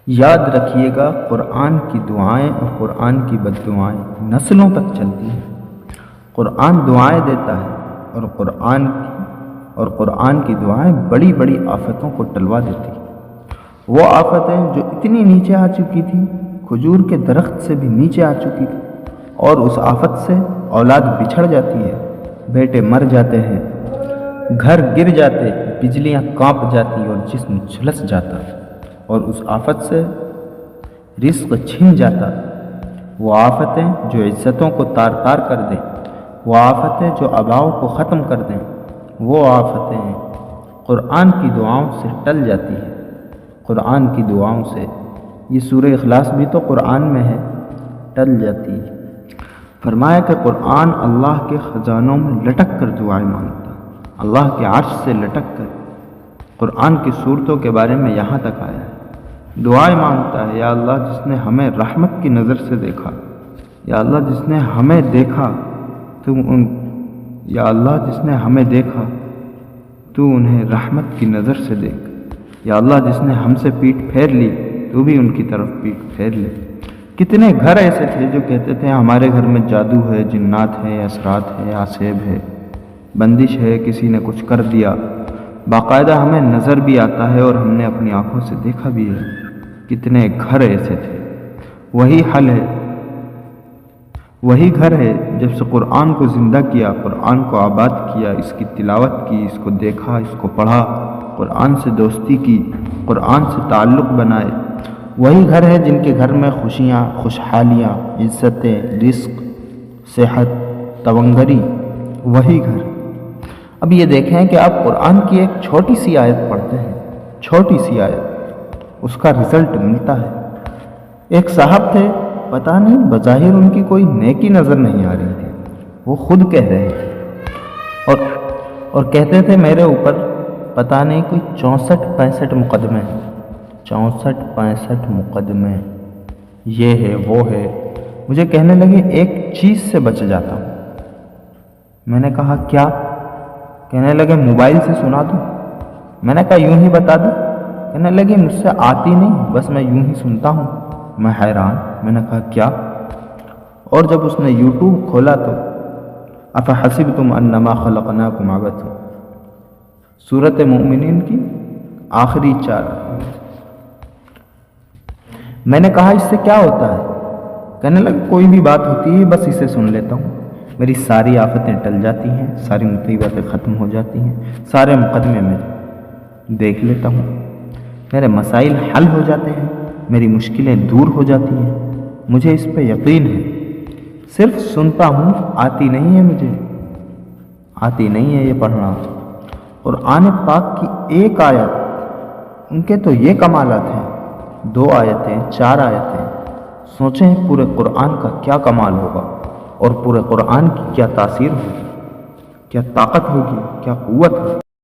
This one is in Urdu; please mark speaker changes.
Speaker 1: یاد رکھیے گا، قرآن کی دعائیں اور قرآن کی بد دعائیں نسلوں تک چلتی ہیں۔ قرآن دعائیں دیتا ہے اور قرآن کی دعائیں بڑی بڑی آفتوں کو ٹلوا دیتی ہیں۔ وہ آفتیں جو اتنی نیچے آ چکی تھی، کھجور کے درخت سے بھی نیچے آ چکی تھی، اور اس آفت سے اولاد بچھڑ جاتی ہے، بیٹے مر جاتے ہیں، گھر گر جاتے، بجلیاں کانپ جاتی اور جسم جھلس جاتا، اور اس آفت سے رزق چھن جاتا۔ وہ آفتیں جو عزتوں کو تار تار کر دیں، وہ آفتیں جو آباؤں کو ختم کر دیں، وہ آفتیں قرآن کی دعاؤں سے ٹل جاتی ہیں۔ قرآن کی دعاؤں سے، یہ سورہ اخلاص بھی تو قرآن میں ہے، ٹل جاتی ہے۔ فرمایا کہ قرآن اللہ کے خزانوں میں لٹک کر دعائیں مانگتا، اللہ کے عرش سے لٹک کر۔ قرآن کی صورتوں کے بارے میں یہاں تک آیا ہے، دعائیں مانگتا ہے، یا اللہ جس نے ہمیں رحمت کی نظر سے دیکھا، یا اللہ جس نے ہمیں دیکھا یا اللہ جس نے ہمیں دیکھا تو انہیں رحمت کی نظر سے دیکھ، یا اللہ جس نے ہم سے پیٹھ پھیر لی تو بھی ان کی طرف پیٹھ پھیر لے۔ کتنے گھر ایسے تھے جو کہتے تھے ہمارے گھر میں جادو ہے، جنات ہے، اسرات ہے، آسیب ہے، بندش ہے، کسی نے کچھ کر دیا، باقاعدہ ہمیں نظر بھی آتا ہے اور ہم نے اپنی آنکھوں سے دیکھا بھی ہے۔ کتنے گھر ایسے تھے۔ وہی حل ہے، وہی گھر ہے جب سے قرآن کو زندہ کیا، قرآن کو آباد کیا، اس کی تلاوت کی، اس کو دیکھا، اس کو پڑھا، قرآن سے دوستی کی، قرآن سے تعلق بنائے۔ وہی گھر ہے جن کے گھر میں خوشیاں، خوشحالیاں، عزتیں، رزق، صحت، تونگری، وہی گھر۔ اب یہ دیکھیں کہ آپ قرآن کی ایک چھوٹی سی آیت پڑھتے ہیں، چھوٹی سی آیت، اس کا رزلٹ ملتا ہے۔ ایک صاحب تھے، پتہ نہیں بظاہر ان کی کوئی نیکی نظر نہیں آ رہی تھی، وہ خود کہہ رہے تھے اور کہتے تھے میرے اوپر پتہ نہیں کوئی 64-65 مقدمے ہیں، 64-65 مقدمے، یہ ہے وہ ہے۔ مجھے کہنے لگے ایک چیز سے بچ جاتا ہوں۔ میں نے کہا کیا؟ کہنے لگے موبائل سے سنا دوں؟ میں نے کہا یوں ہی بتا دوں؟ کہنے لگے مجھ سے آتی نہیں، بس میں یوں ہی سنتا ہوں۔ میں حیران، میں نے کہا کیا؟ اور جب اس نے یوٹیوب کھولا تو افحسبتم انما خلقناکم عبثا، سورۃ مومنین کی آخری 4۔ میں نے کہا اس سے کیا ہوتا ہے؟ کہنے لگے کوئی بھی بات ہوتی ہے بس اسے سن لیتا ہوں، میری ساری آفتیں ٹل جاتی ہیں، ساری مصیبتیں ختم ہو جاتی ہیں، سارے مقدمے میں دیکھ لیتا ہوں، میرے مسائل حل ہو جاتے ہیں، میری مشکلیں دور ہو جاتی ہیں، مجھے اس پہ یقین ہے۔ صرف سنتا ہوں، آتی نہیں ہے، مجھے آتی نہیں ہے یہ پڑھنا۔ قرآن پاک کی ایک آیت، ان کے تو یہ کمالات ہیں، 2 آیتیں، 4 آیتیں، سوچیں پورے قرآن کا کیا کمال ہوگا، اور پورے قرآن کی کیا تاثیر ہوگی، کیا طاقت ہوگی، کیا قوت ہوگی۔